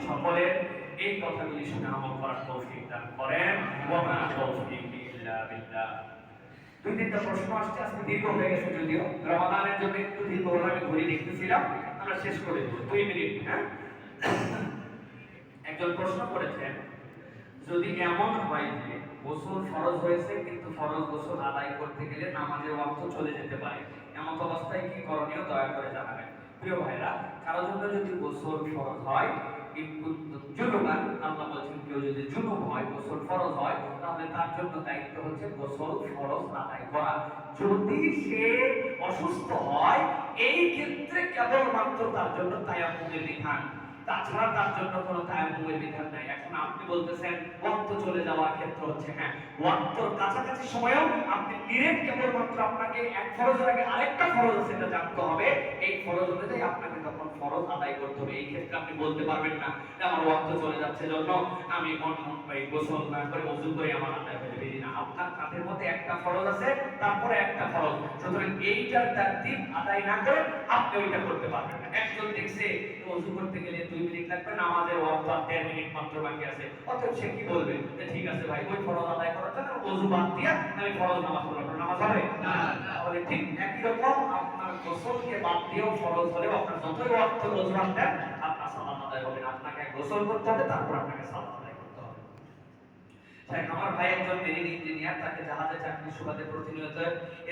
সকলের এই কথাগুলি শুনে আমল করার তৌফিক দান করেন। ওয়া মা তাওফীকি ইল্লা বিল্লাহ। দুই তিনটা প্রশ্ন আসছে, আজকে দীর্ঘ হয়ে গেছে, যদিও রমাদানের জন্য একটু দীর্ঘ হলে আমি ঘড়ি দেখতেছিলাম, আমরা শেষ করে দেবো 2 মিনিট। হ্যাঁ, একজন প্রশ্ন করেছেন, যদি এমন হয় যে গোসল ফরজ হয়েছে কিন্তু ফরজ গোসল আদায় করতে গেলে নামাজের ওয়াক্ত চলে যেতে পারে, এমন অবস্থায় কি করণীয় দয়া করে জানাবেন। প্রিয় ভাইরা, কারোর জন্য যদি গোসল ফরজ হয় কিন্তু জুনুবান, আল্লাহ বলেছেন কেউ যদি জুনুব হয়, গোসল ফরজ হয়, তাহলে তার জন্য দায়িত্ব হচ্ছে গোসল ফরজ আদায় করা। যদি সে অসুস্থ হয়, এই ক্ষেত্রে কেবলমাত্র তার জন্য তায়াম্মুমের বিধান, তাছাড়া তার জন্য কোনো তায়াম্মুমের বিধান নাই। এখন আপনি বলতেছেন ওয়াক্ত চলে যাওয়ার ক্ষেত্র হচ্ছে, হ্যাঁ, ওয়াক্তর কাছাকাছি সময়েও আপনি ডিরেক্ট কেবলমাত্র আপনাকে এক ফরজের আগে আরেকটা ফরজ আছে সেটা জানতে হবে, এই ফরজ অনুযায়ী আপনাকে তখন ফরজ আদায় করতে হবে। এই ক্ষেত্রে আপনি বলতে পারবেন না যে আমার ওয়াক্ত চলে যাচ্ছে জন্য আমি গোসল না করে ওযু করে আমার আদায় হয়ে যাবে। না, আপনার কাঁধের মধ্যে একটা ফরজ আছে, তারপরে একটা ফরজ, সুতরাং এইটার তারতিব আদায় না করে আপনি ওইটা করতে পারবেন না। একজন দেখছে ওযু করতে গেলে 2 মিনিট লাগবে, নামাজের ওয়াক্ত আর 1.5 মিনিট মাত্র বাকি আছে, অতএব সে কি বলবে যে ঠিক আছে ভাই, ওই ফরজ আদায় করার জন্য ওযু বাদ দিয়া আমি ফরজ নামাজ পড়ব, নামাজ হবে না। তাহলে ঠিক একই রকম আপনার গোসলকে বাদ দিয়েও ফরজ হলেও আপনার যতই ওয়াক্ত ওযু রাখেন আপনার সালাত আদায় হবে না। আপনাকে গোসল করতে হবে, তারপর আপনাকে সালাত আদায় করতে হবে। আমার ভাই একজন মেরিন ইঞ্জিনিয়ার, তাকে জাহাজে চাকরির সুবাদে প্রতিনিয়ত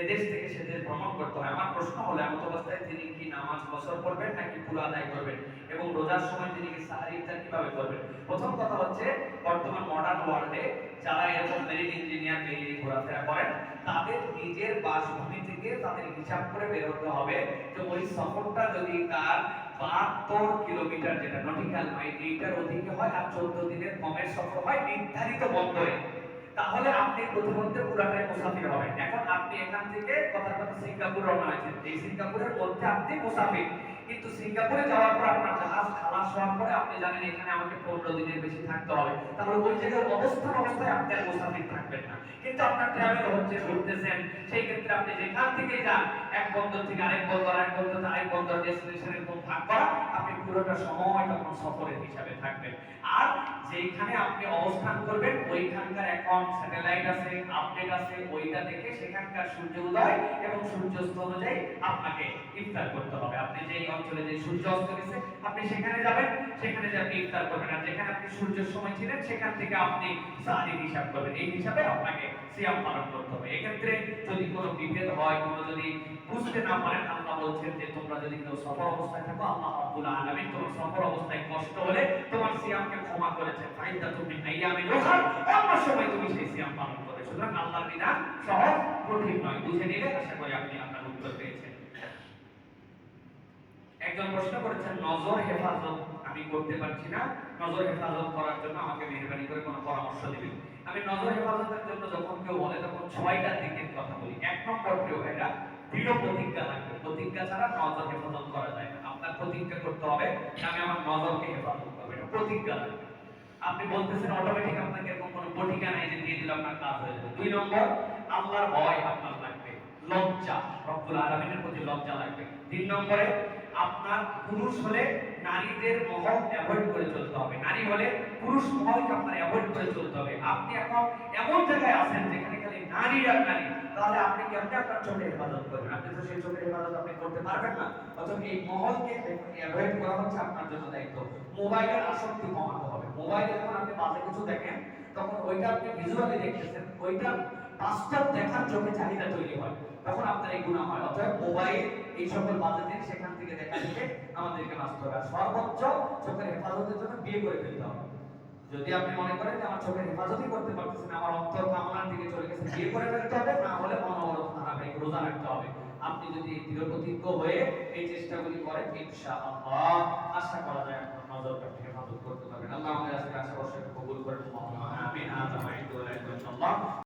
এদেশ থেকে সেদেশ ভ্রমণ করতে হয়। আমার প্রশ্ন হলো, এমন অবস্থায় তিনি কি নামাজ কসর করবেন নাকি পুরো আদায় করবেন, এবং রোজার সময় তিনি কি সাহরি ইফতার কিভাবে করবেন? প্রথম কথা হচ্ছে, বর্তমান মডার্ন ওয়ার্ল্ডে যারা এরকম মেরিন ইঞ্জিনিয়ার মেরিন ঘোরাফেরা করেন, তাদের নিজের বাসভূমি থেকে তাদের হিসাব করে বের হতে হবে যে ওই সফরটা যদি তার 72 কিলোমিটার, যেটা নটিক্যাল মাইল, এইটার অধিকে হয় আর 14 দিনের কমের সফর হয় নির্ধারিত বন্দরে, তাহলে আপনি প্রতিমধ্যে পুরাটাই মুসাফির হবেন। এখন আপনি এখান থেকে কথা সিঙ্গাপুর রওনা হয়েছেন, এই সিঙ্গাপুরের মধ্যে আপনি মুসাফির, কিন্তু সিঙ্গাপুরে যাওয়ার পর আপনার জাহাজ খালাস হওয়ার পরে আপনি জানেন এখানে আমাকে 15 দিনের বেশি থাকতে হবে, তাহলে ওই জায়গায় অবস্থায় আপনি আর মুসাফির থাকবেন না। কিন্তু আপনার ট্রাভেল হচ্ছে, ঘুরতেছেন, সেই ক্ষেত্রে আপনি যেখান থেকে যান, এক বন্দর থেকে আরেক বন্দর, আরেক বন্দর থেকে আরেক বন্দর, ডেস্টিনেশনের কোন ভাগ করা, আপনি পুরোটা সময় তখন সফরের হিসাবে থাকবেন। আর যেখানে আপনি অবস্থান করবেন ওইখানকার অ্যাকাউন্ট স্যাটেলাইট আছে, আপডেট আছে, ওইটা দেখে সেখানকার সূর্য উদয় এবং সূর্যাস্ত অনুযায়ী আপনাকে ইফতার করতে হবে। আপনি যেই অঞ্চলে যে সূর্য অস্ত গেছে আপনি সেখানে যাবেন, সেখানে যে আপনি ইফতার করবেন, আর যেখানে আপনি সূর্যের সময় ছিলেন সেখান থেকে আপনি সাহরির হিসাব করবেন। এই হিসাবে আপনাকে সিয়াম পালন করতে হবে। এক্ষেত্রে যদি কোনো বিভেদ হয়, কোনো যদি বুঝতে না পারেন, আল্লাহ বলছেন যে তোমরা যদি কেউ সফর অবস্থায় থাকো, আল্লাহ রাব্বুল আলামিন তোমার সফর অবস্থায় কষ্ট হলে তোমার সিয়ামকে ক্ষমা করেছেন। ফাইদা তুমি আইয়ামে উখর, অন্য সময় তুমি সেই সিয়াম পালন করবে। সুতরাং আল্লাহর বিধান সহজ, কঠিন নয়। বুঝে নিলে আশা করি আপনি আপনার উত্তর পেয়েছেন। একজন প্রশ্ন করেছেন, নজর হেফাজত আমি করতে পারছি না, নজর হেফাজত করার জন্য আমাকে মেহরবানি করে কোনো পরামর্শ দিবেন। আমি নজর হেফাজতের জন্য যখন কেউ বলে তখন 6টা দিকের কথা বলি। 1 নম্বর, প্রিয় ভাইরা, দৃঢ় প্রতিজ্ঞা লাগবে। প্রতিজ্ঞা ছাড়া নজর হেফাজত করা যায় না। আপনার প্রতিজ্ঞা করতে হবে আমি আমার নজরকে হেফাজত করব, এটা প্রতিজ্ঞা লাগবে। আপনি বলতেছেন অটোমেটিক আপনাকে এরকম কোনো প্রতিজ্ঞা নাই যে দিয়ে দিলে আপনার কাজ হয়ে যাবে। 2 নম্বর, আল্লাহর ভয় আপনার লাগবে, লজ্জা, রব্বুল আলামিনের প্রতি লজ্জা লাগবে। 3 নম্বরে, আপনার পুরুষ হলে নারীদের মহল অ্যাভয়েড করে চলতে হবে, নারী হলে পুরুষ মহলকে আপনার অ্যাভয়েড করে চলতে হবে। আপনি এখন এমন জায়গায় আছেন যেখানে খালি নারী আর নারী, তাহলে আপনি কেমনে আপনার চোখের হেফাজত করবেন? আপনি তো সেই চোখের হেফাজত আপনি করতে পারবেন না। অথবা এই মহলকে অ্যাভয়েড করা হচ্ছে আপনার জন্য দায়িত্ব। মোবাইলের আসক্তি কমাতে হবে। মোবাইল যখন আপনি বাজে কিছু দেখেন তখন ওইটা আপনি ভিজুয়ালি দেখতেছেন, ওইটা বাস্তব দেখার চোখে চাহিদা তৈরি হয়, তখন আপনার এই গুনাহ হয়। অতএব মোবাইল এই সকল বাজে জিনিস সেখান থেকে দেখা থেকে আমাদেরকে বাঁচতে হবে। সর্বোচ্চ চোখের হেফাজতের জন্য বিয়ে করে ফেলতে হবে। যদি আপনি মনে করেন যে আমার চোখের হেফাজতই করতে পারতেছেন, আমার অন্তর কামনার দিকে চলে গেছে, বিয়ে করে ফেলতে হবে, না হলে অনবরত ধারাবাহিক রোজা রাখতে হবে। আপনি যদি দৃঢ় প্রতিজ্ঞ হয়ে এই চেষ্টাগুলি করেন, ইনশাআল্লাহ আশা করা যায় আপনার নজরকে হেফাজত করতে পারবেন। আল্লাহ আমাদের আজকে আশা